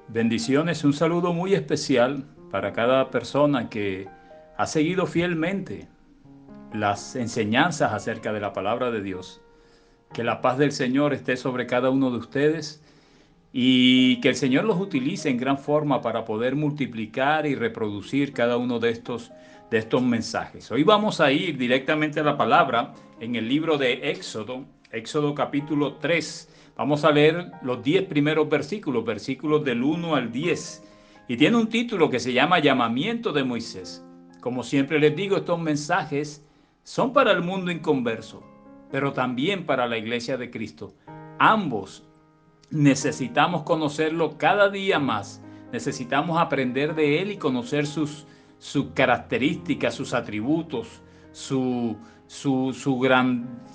Bendiciones, un saludo muy especial para cada persona que ha seguido fielmente las enseñanzas acerca de la palabra de Dios. Que la paz del Señor esté sobre cada uno de ustedes y que el Señor los utilice en gran forma para poder multiplicar y reproducir cada uno de estos mensajes. Hoy vamos a ir directamente a la palabra en el libro de Éxodo, Éxodo capítulo 3. Vamos a leer los 10 primeros versículos, versículos del 1 al 10. Y tiene un título que se llama Llamamiento de Moisés. Como siempre les digo, estos mensajes son para el mundo inconverso, pero también para la iglesia de Cristo. Ambos necesitamos conocerlo cada día más. Necesitamos aprender de Él y conocer sus características, sus atributos, su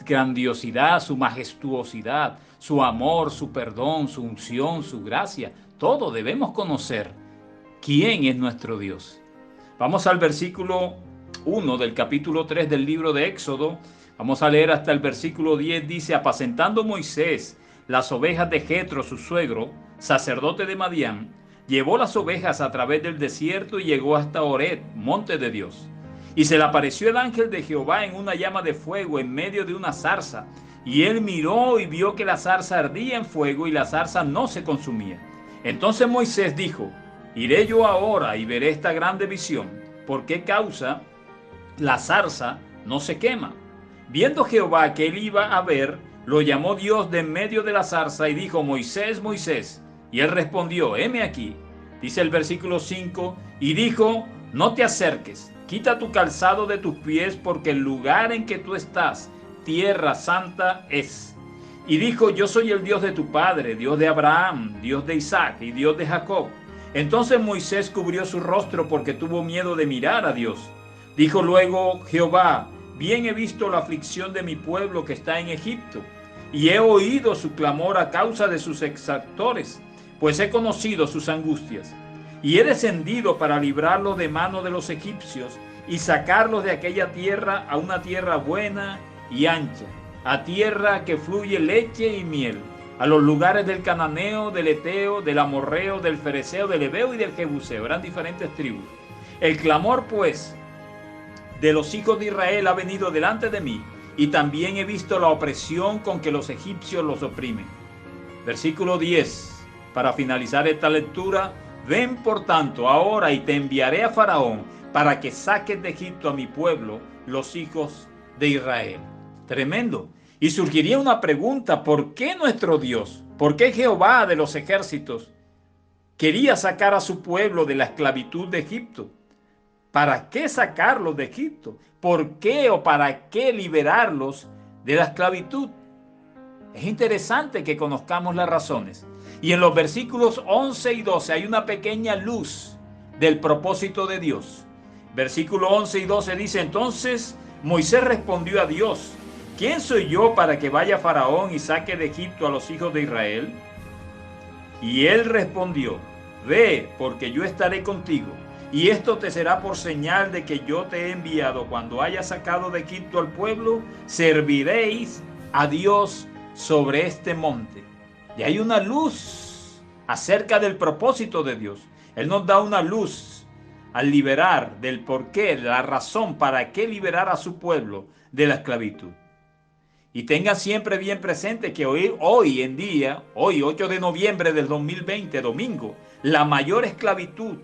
grandiosidad, su majestuosidad, su amor, su perdón, su unción, su gracia. Todo debemos conocer quién es nuestro Dios. Vamos al versículo 1 del capítulo 3 del libro de Éxodo. Vamos a leer hasta el versículo 10. Dice: apacentando Moisés las ovejas de Jetro, su suegro, sacerdote de Madián, llevó las ovejas a través del desierto y llegó hasta Horeb, monte de Dios. Y se le apareció el ángel de Jehová en una llama de fuego en medio de una zarza. Y él miró y vio que la zarza ardía en fuego y la zarza no se consumía. Entonces Moisés dijo: iré yo ahora y veré esta grande visión. ¿Por qué causa la zarza no se quema? Viendo Jehová que él iba a ver, lo llamó Dios de en medio de la zarza y dijo: Moisés, Moisés. Y él respondió: heme aquí. Dice el versículo 5: y dijo: no te acerques, quita tu calzado de tus pies, porque el lugar en que tú estás, tierra santa es. Y dijo: yo soy el Dios de tu padre, Dios de Abraham, Dios de Isaac y Dios de Jacob. Entonces Moisés cubrió su rostro porque tuvo miedo de mirar a Dios. Dijo luego Jehová: bien he visto la aflicción de mi pueblo que está en Egipto, y he oído su clamor a causa de sus exactores, pues he conocido sus angustias. Y he descendido para librarlos de mano de los egipcios y sacarlos de aquella tierra a una tierra buena y ancha, a tierra que fluye leche y miel, a los lugares del cananeo, del eteo, del amorreo, del fereceo, del heveo y del jebuseo. Eran diferentes tribus. El clamor, pues, de los hijos de Israel ha venido delante de mí, y también he visto la opresión con que los egipcios los oprimen. Versículo 10. Para finalizar esta lectura: ven por tanto ahora y te enviaré a Faraón para que saques de Egipto a mi pueblo, los hijos de Israel. Tremendo. Y surgiría una pregunta: ¿por qué nuestro Dios, por qué Jehová de los ejércitos quería sacar a su pueblo de la esclavitud de Egipto? ¿Para qué sacarlos de Egipto? ¿Por qué o para qué liberarlos de la esclavitud? Es interesante que conozcamos las razones. Y en los versículos 11 y 12 hay una pequeña luz del propósito de Dios. Versículo 11 y 12 dice: entonces Moisés respondió a Dios: ¿quién soy yo para que vaya Faraón y saque de Egipto a los hijos de Israel? Y él respondió: ve, porque yo estaré contigo, y esto te será por señal de que yo te he enviado. Cuando haya sacado de Egipto al pueblo, serviréis a Dios sobre este monte. Y hay una luz acerca del propósito de Dios. Él nos da una luz al liberar del porqué, la razón para qué liberar a su pueblo de la esclavitud. Y tenga siempre bien presente que hoy en día, hoy 8 de noviembre del 2020, domingo, la mayor esclavitud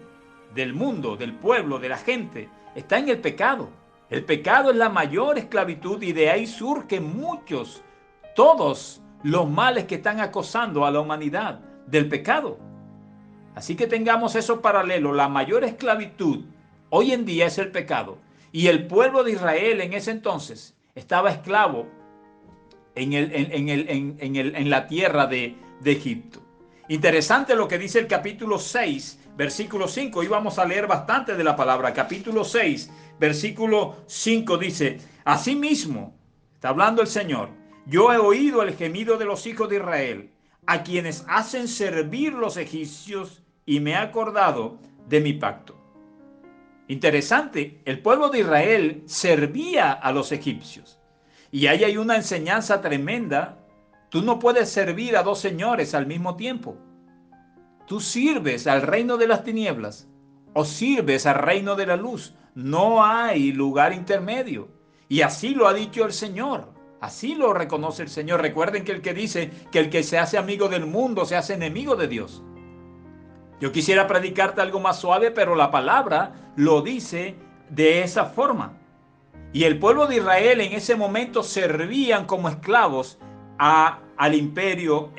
del mundo, del pueblo, de la gente, está en el pecado. El pecado es la mayor esclavitud, y de ahí surgen todos los males que están acosando a la humanidad, del pecado. Así que tengamos eso paralelo. La mayor esclavitud hoy en día es el pecado. Y el pueblo de Israel en ese entonces estaba esclavo en la tierra de Egipto. Interesante lo que dice el capítulo 6, versículo 5. Hoy vamos a leer bastante de la palabra. Capítulo 6, versículo 5 dice: asimismo, está hablando el Señor, yo he oído el gemido de los hijos de Israel, a quienes hacen servir los egipcios, y me he acordado de mi pacto. Interesante, el pueblo de Israel servía a los egipcios. Y ahí hay una enseñanza tremenda. Tú no puedes servir a dos señores al mismo tiempo. ¿Tú sirves al reino de las tinieblas o sirves al reino de la luz? No hay lugar intermedio. Y así lo ha dicho el Señor. Así lo reconoce el Señor. Recuerden que el que dice que el que se hace amigo del mundo se hace enemigo de Dios. Yo quisiera predicarte algo más suave, pero la palabra lo dice de esa forma. Y el pueblo de Israel en ese momento servían como esclavos al imperio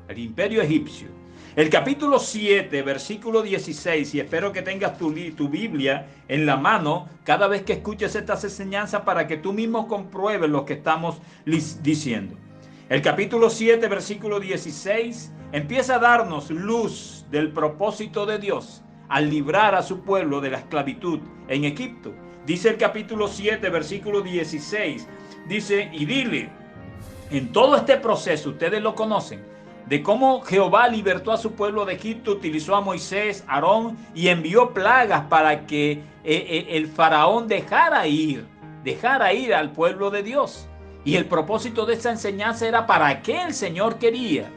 el imperio egipcio. El capítulo 7, versículo 16, y espero que tengas tu Biblia en la mano cada vez que escuches estas enseñanzas para que tú mismo compruebes lo que estamos diciendo. El capítulo 7, versículo 16, empieza a darnos luz del propósito de Dios al librar a su pueblo de la esclavitud en Egipto. Dice el capítulo 7, versículo 16, dice, y dile, en todo este proceso, ustedes lo conocen, de cómo Jehová libertó a su pueblo de Egipto, utilizó a Moisés, Aarón y envió plagas para que el faraón dejara ir al pueblo de Dios. Y el propósito de esa enseñanza era para qué el Señor quería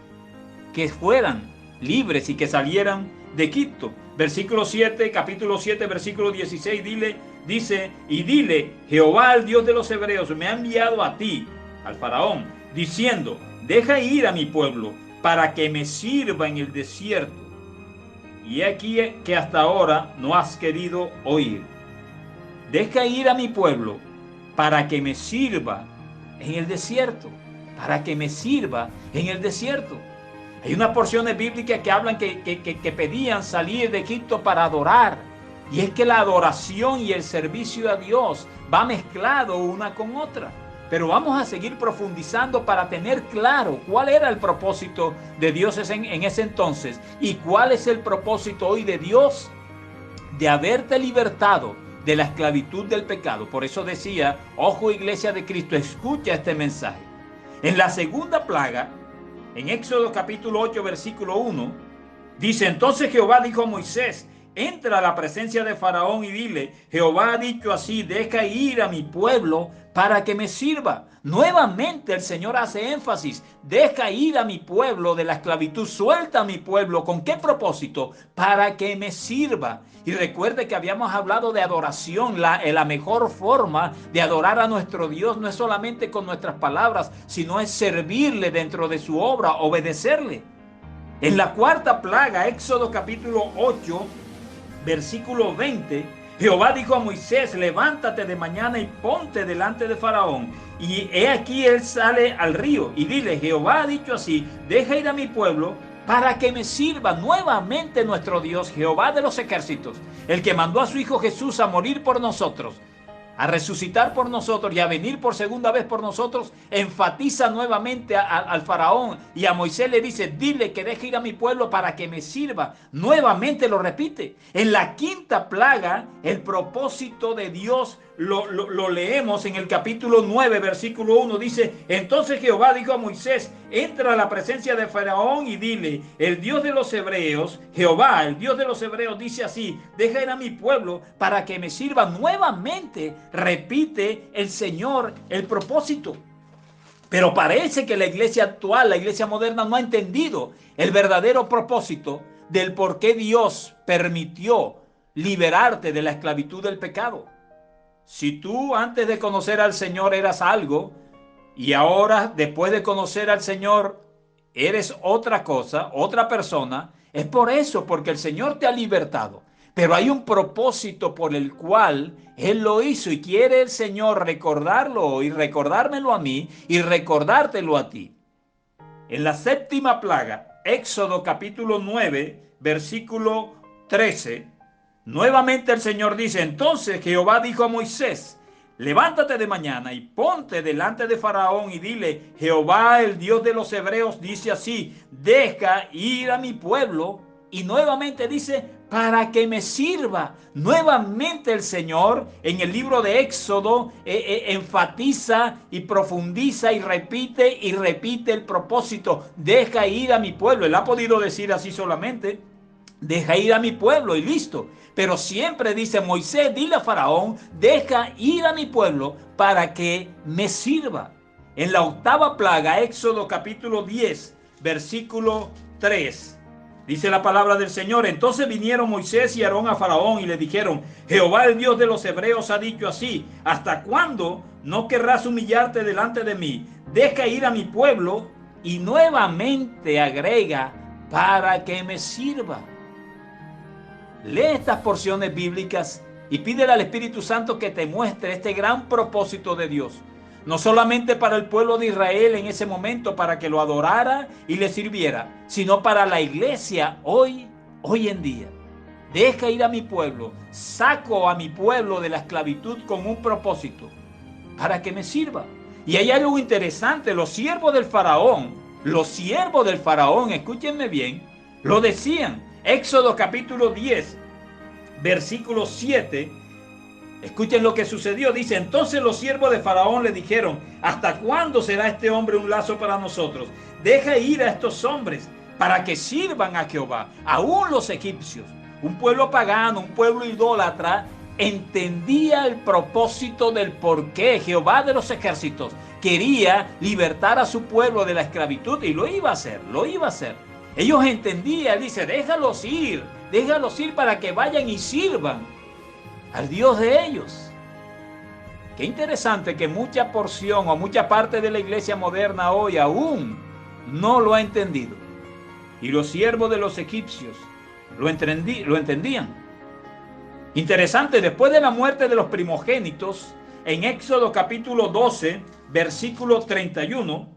que fueran libres y que salieran de Egipto. Versículo 7, capítulo 7, versículo 16, dice, y dile, Jehová, el Dios de los hebreos, me ha enviado a ti, al faraón, diciendo, deja ir a mi pueblo para que me sirva en el desierto. Y aquí que hasta ahora no has querido oír. Deja ir a mi pueblo para que me sirva en el desierto. Para que me sirva en el desierto. Hay unas porciones bíblicas que hablan que pedían salir de Egipto para adorar. Y es que la adoración y el servicio a Dios va mezclado una con otra. Pero vamos a seguir profundizando para tener claro cuál era el propósito de Dios en ese entonces y cuál es el propósito hoy de Dios de haberte libertado de la esclavitud del pecado. Por eso decía, ojo Iglesia de Cristo, escucha este mensaje. En la segunda plaga, en Éxodo capítulo 8, versículo 1, dice, entonces Jehová dijo a Moisés, entra a la presencia de Faraón y dile, Jehová ha dicho así, deja ir a mi pueblo para que me sirva. Nuevamente el Señor hace énfasis, deja ir a mi pueblo de la esclavitud, suelta a mi pueblo. ¿Con qué propósito? Para que me sirva. Y recuerde que habíamos hablado de adoración, la mejor forma de adorar a nuestro Dios no es solamente con nuestras palabras, sino es servirle dentro de su obra, obedecerle. En la cuarta plaga, Éxodo capítulo 8, versículo 20, Jehová dijo a Moisés, levántate de mañana y ponte delante de Faraón. Y he aquí él sale al río y dile, Jehová ha dicho así, deja ir a mi pueblo para que me sirva. Nuevamente nuestro Dios, Jehová de los ejércitos, el que mandó a su Hijo Jesús a morir por nosotros, a resucitar por nosotros y a venir por segunda vez por nosotros, enfatiza nuevamente al faraón y a Moisés le dice, dile que deje ir a mi pueblo para que me sirva. Nuevamente lo repite. En la quinta plaga, el propósito de Dios lo leemos en el capítulo 9, versículo 1, dice, entonces Jehová dijo a Moisés, entra a la presencia de Faraón y dile, el Dios de los hebreos, Jehová, el Dios de los hebreos, dice así, deja ir a mi pueblo para que me sirva. Nuevamente repite el Señor el propósito. Pero parece que la iglesia actual, la iglesia moderna, no ha entendido el verdadero propósito del por qué Dios permitió liberarte de la esclavitud del pecado. Si tú antes de conocer al Señor eras algo y ahora después de conocer al Señor eres otra cosa, otra persona, es por eso, porque el Señor te ha libertado. Pero hay un propósito por el cual Él lo hizo y quiere el Señor recordarlo y recordármelo a mí y recordártelo a ti. En la séptima plaga, Éxodo capítulo 9, versículo 13, nuevamente el Señor dice, entonces Jehová dijo a Moisés, levántate de mañana y ponte delante de Faraón y dile, Jehová, el Dios de los hebreos, dice así, deja ir a mi pueblo. Y nuevamente dice, para que me sirva. Nuevamente el Señor en el libro de Éxodo enfatiza y profundiza y repite el propósito. Deja ir a mi pueblo. Él ha podido decir así solamente, deja ir a mi pueblo y listo. Pero siempre dice Moisés, dile a Faraón, deja ir a mi pueblo para que me sirva. En la octava plaga, Éxodo capítulo 10, versículo 3, dice la palabra del Señor: entonces vinieron Moisés y Aarón a Faraón y le dijeron: Jehová, el Dios de los hebreos, ha dicho así: ¿hasta cuándo no querrás humillarte delante de mí? Deja ir a mi pueblo. Y nuevamente agrega: para que me sirva. Lee estas porciones bíblicas y pídele al Espíritu Santo que te muestre este gran propósito de Dios. No solamente para el pueblo de Israel en ese momento, para que lo adorara y le sirviera, sino para la iglesia hoy en día. Deja ir a mi pueblo, saco a mi pueblo de la esclavitud con un propósito, para que me sirva. Y hay algo interesante: los siervos del faraón, escúchenme bien, lo decían. Éxodo capítulo 10, versículo 7. Escuchen lo que sucedió. Dice: entonces los siervos de Faraón le dijeron: ¿hasta cuándo será este hombre un lazo para nosotros? Deja ir a estos hombres para que sirvan a Jehová. Aún los egipcios, un pueblo pagano, un pueblo idólatra, entendía el propósito del por qué Jehová de los ejércitos quería libertar a su pueblo de la esclavitud, y lo iba a hacer. Ellos entendían. Dice: déjalos ir para que vayan y sirvan al Dios de ellos. Qué interesante que mucha porción o mucha parte de la iglesia moderna hoy aún no lo ha entendido. Y los siervos de los egipcios lo entendían. Interesante: después de la muerte de los primogénitos, en Éxodo capítulo 12, versículo 31,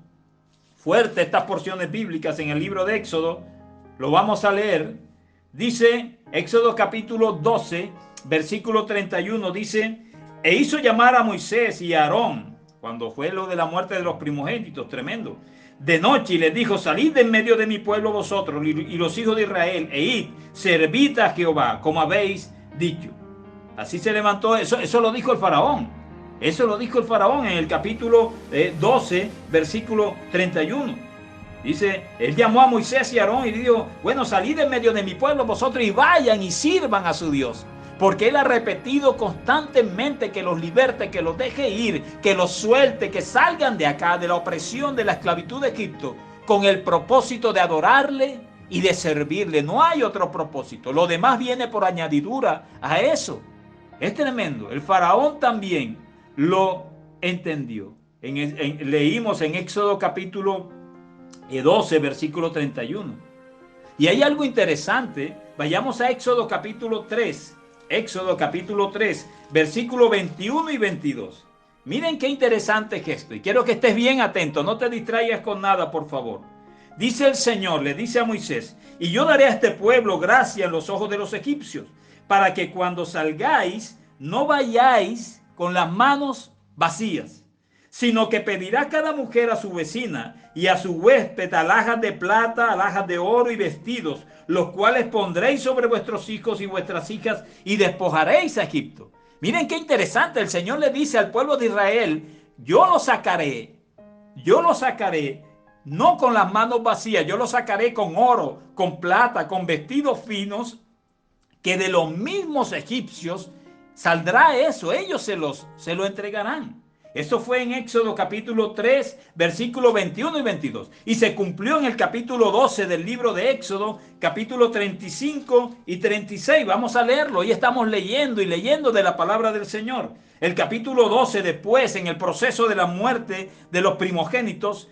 fuerte estas porciones bíblicas en el libro de Éxodo, lo vamos a leer. Dice Éxodo capítulo 12, versículo 31, dice: e hizo llamar a Moisés y a Aarón, cuando fue lo de la muerte de los primogénitos, tremendo, de noche, y les dijo: salid de en medio de mi pueblo vosotros y los hijos de Israel, e id, servid a Jehová, como habéis dicho. Así se levantó. Eso lo dijo el faraón. En el capítulo 12, versículo 31. Dice: él llamó a Moisés y a Aarón y dijo: bueno, salid en medio de mi pueblo vosotros y vayan y sirvan a su Dios. Porque él ha repetido constantemente que los liberte, que los deje ir, que los suelte, que salgan de acá, de la opresión, de la esclavitud de Egipto, con el propósito de adorarle y de servirle. No hay otro propósito. Lo demás viene por añadidura a eso. Es tremendo. El faraón también lo entendió. Leímos en Éxodo capítulo 12, versículo 31. Y hay algo interesante. Vayamos a Éxodo capítulo 3. Éxodo capítulo 3, versículo 21 y 22. Miren qué interesante es esto. Y quiero que estés bien atento. No te distraigas con nada, por favor. Dice el Señor, le dice a Moisés: y yo daré a este pueblo gracia en los ojos de los egipcios, para que cuando salgáis no vayáis con las manos vacías, sino que pedirá cada mujer a su vecina y a su huésped alhajas de plata, alhajas de oro y vestidos, los cuales pondréis sobre vuestros hijos y vuestras hijas, y despojaréis a Egipto. Miren qué interesante. El Señor le dice al pueblo de Israel: yo lo sacaré no con las manos vacías, yo lo sacaré con oro, con plata, con vestidos finos, que de los mismos egipcios saldrá eso. Ellos se lo entregarán. Esto fue en Éxodo capítulo 3, versículos 21 y 22. Y se cumplió en el capítulo 12 del libro de Éxodo, capítulo 35 y 36. Vamos a leerlo. Hoy estamos leyendo de la palabra del Señor. El capítulo 12, después, en el proceso de la muerte de los primogénitos,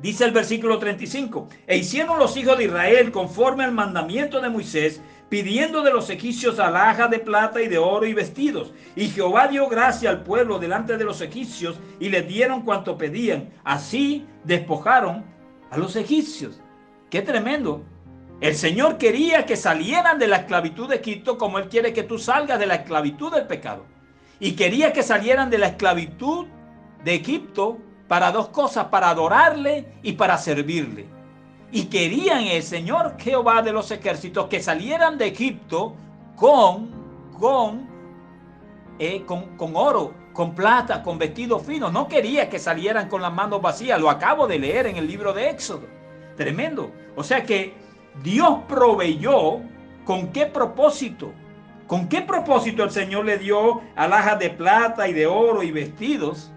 dice el versículo 35: e hicieron los hijos de Israel conforme al mandamiento de Moisés, pidiendo de los egipcios alhajas de plata y de oro y vestidos. Y Jehová dio gracia al pueblo delante de los egipcios, y les dieron cuanto pedían. Así despojaron a los egipcios. ¡Qué tremendo! El Señor quería que salieran de la esclavitud de Egipto, como Él quiere que tú salgas de la esclavitud del pecado. Y quería que salieran de la esclavitud de Egipto para dos cosas: para adorarle y para servirle. Y querían el Señor Jehová de los ejércitos que salieran de Egipto con oro, con plata, con vestidos finos. No quería que salieran con las manos vacías. Lo acabo de leer en el libro de Éxodo. Tremendo. O sea que Dios proveyó. ¿Con qué propósito? ¿Con qué propósito el Señor le dio alhajas de plata y de oro y vestidos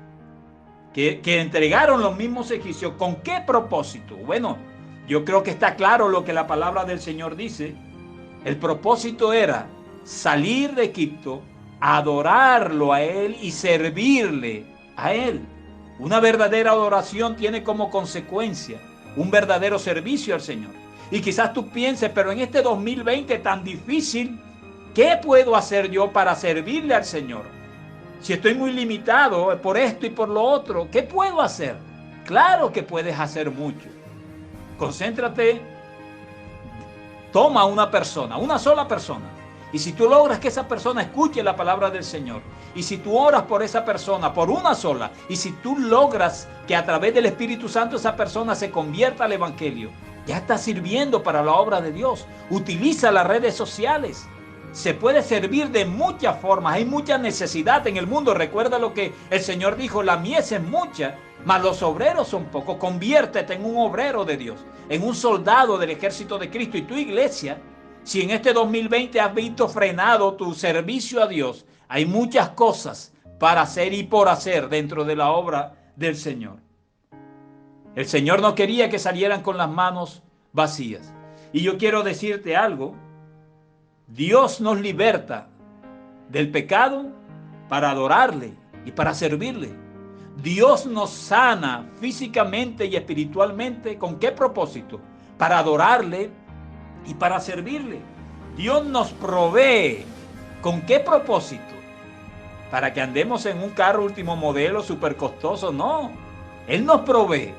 que entregaron los mismos egipcios? ¿Con qué propósito? Bueno, Yo creo que está claro lo que la palabra del Señor dice. El propósito era salir de Egipto, adorarlo a Él y servirle a Él. Una verdadera adoración tiene como consecuencia un verdadero servicio al Señor. Y quizás tú pienses, pero en este 2020 tan difícil, ¿qué puedo hacer yo para servirle al Señor? Si estoy muy limitado por esto y por lo otro, ¿qué puedo hacer? Claro que puedes hacer mucho. Concéntrate, toma una persona, una sola persona. Y si tú logras que esa persona escuche la palabra del Señor, y si tú oras por esa persona, por una sola, y si tú logras que a través del Espíritu Santo esa persona se convierta al Evangelio, ya está sirviendo para la obra de Dios. Utiliza las redes sociales. Se puede servir de muchas formas. Hay mucha necesidad en el mundo. Recuerda lo que el Señor dijo: la mies es mucha, mas los obreros son pocos. Conviértete en un obrero de Dios, en un soldado del ejército de Cristo. Y tu iglesia, si en este 2020 has visto frenado tu servicio a Dios, hay muchas cosas para hacer y por hacer dentro de la obra del Señor. El Señor no quería que salieran con las manos vacías. Y yo quiero decirte algo. Dios nos liberta del pecado para adorarle y para servirle. Dios nos sana físicamente y espiritualmente. ¿Con qué propósito? Para adorarle y para servirle. Dios nos provee. ¿Con qué propósito? Para que andemos en un carro último modelo súper costoso. No. Él nos provee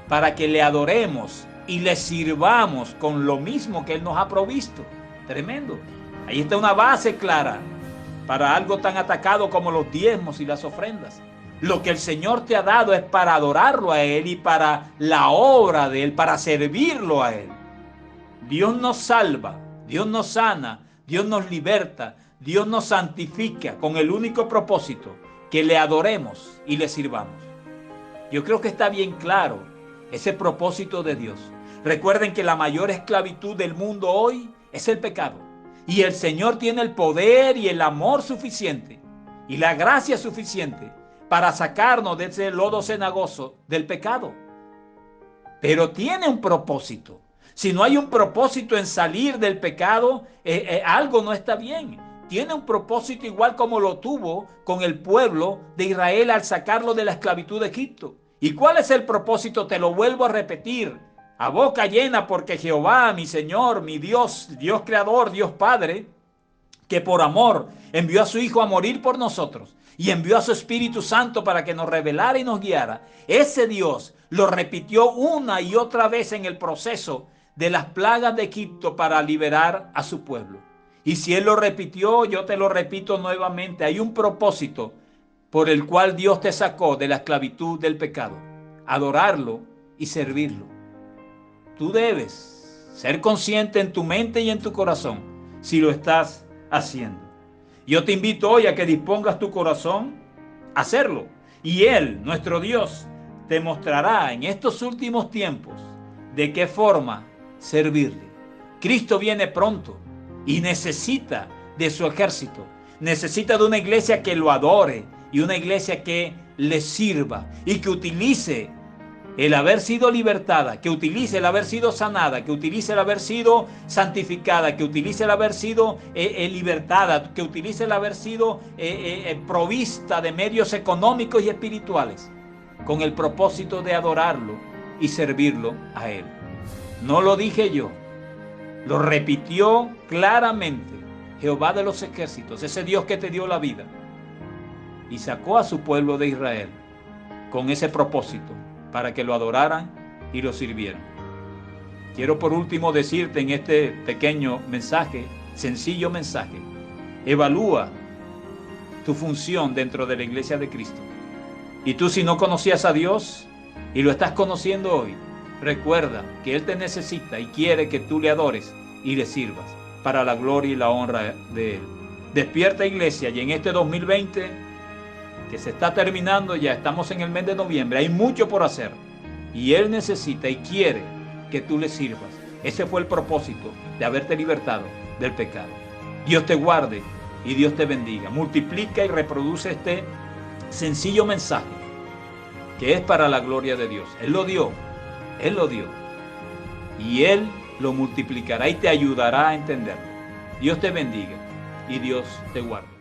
para que le adoremos y le sirvamos con lo mismo que Él nos ha provisto. Tremendo. Ahí está una base clara para algo tan atacado como los diezmos y las ofrendas. Lo que el Señor te ha dado es para adorarlo a Él y para la obra de Él, para servirlo a Él. Dios nos salva, Dios nos sana, Dios nos liberta, Dios nos santifica con el único propósito que le adoremos y le sirvamos. Yo creo que está bien claro ese propósito de Dios. Recuerden que la mayor esclavitud del mundo hoy es el pecado. Y el Señor tiene el poder y el amor suficiente y la gracia suficiente para sacarnos de ese lodo cenagoso del pecado. Pero tiene un propósito. Si no hay un propósito en salir del pecado, algo no está bien. Tiene un propósito igual como lo tuvo con el pueblo de Israel al sacarlo de la esclavitud de Egipto. ¿Y cuál es el propósito? Te lo vuelvo a repetir a boca llena, porque Jehová, mi Señor, mi Dios, Dios creador, Dios Padre, que por amor envió a su Hijo a morir por nosotros y envió a su Espíritu Santo para que nos revelara y nos guiara. Ese Dios lo repitió una y otra vez en el proceso de las plagas de Egipto para liberar a su pueblo. Y si Él lo repitió, yo te lo repito nuevamente. Hay un propósito por el cual Dios te sacó de la esclavitud del pecado: adorarlo y servirlo. Tú debes ser consciente en tu mente y en tu corazón si lo estás haciendo. Yo te invito hoy a que dispongas tu corazón a hacerlo. Y Él, nuestro Dios, te mostrará en estos últimos tiempos de qué forma servirle. Cristo viene pronto y necesita de su ejército. Necesita de una iglesia que lo adore y una iglesia que le sirva y que utilice el haber sido libertada, que utilice el haber sido sanada, que utilice el haber sido santificada, que utilice el haber sido libertada, que utilice el haber sido provista de medios económicos y espirituales, con el propósito de adorarlo y servirlo a Él. No lo dije yo, lo repitió claramente Jehová de los ejércitos, ese Dios que te dio la vida, y sacó a su pueblo de Israel con ese propósito, para que lo adoraran y lo sirvieran. Quiero por último decirte en este pequeño mensaje, sencillo mensaje: evalúa tu función dentro de la iglesia de Cristo. Y tú, si no conocías a Dios y lo estás conociendo hoy, recuerda que Él te necesita y quiere que tú le adores y le sirvas para la gloria y la honra de Él. Despierta, iglesia, y en este 2020 que se está terminando, ya estamos en el mes de noviembre, hay mucho por hacer y Él necesita y quiere que tú le sirvas. Ese fue el propósito de haberte libertado del pecado. Dios te guarde y Dios te bendiga. Multiplica y reproduce este sencillo mensaje que es para la gloria de Dios. Él lo dio y Él lo multiplicará y te ayudará a entenderlo. Dios te bendiga y Dios te guarde.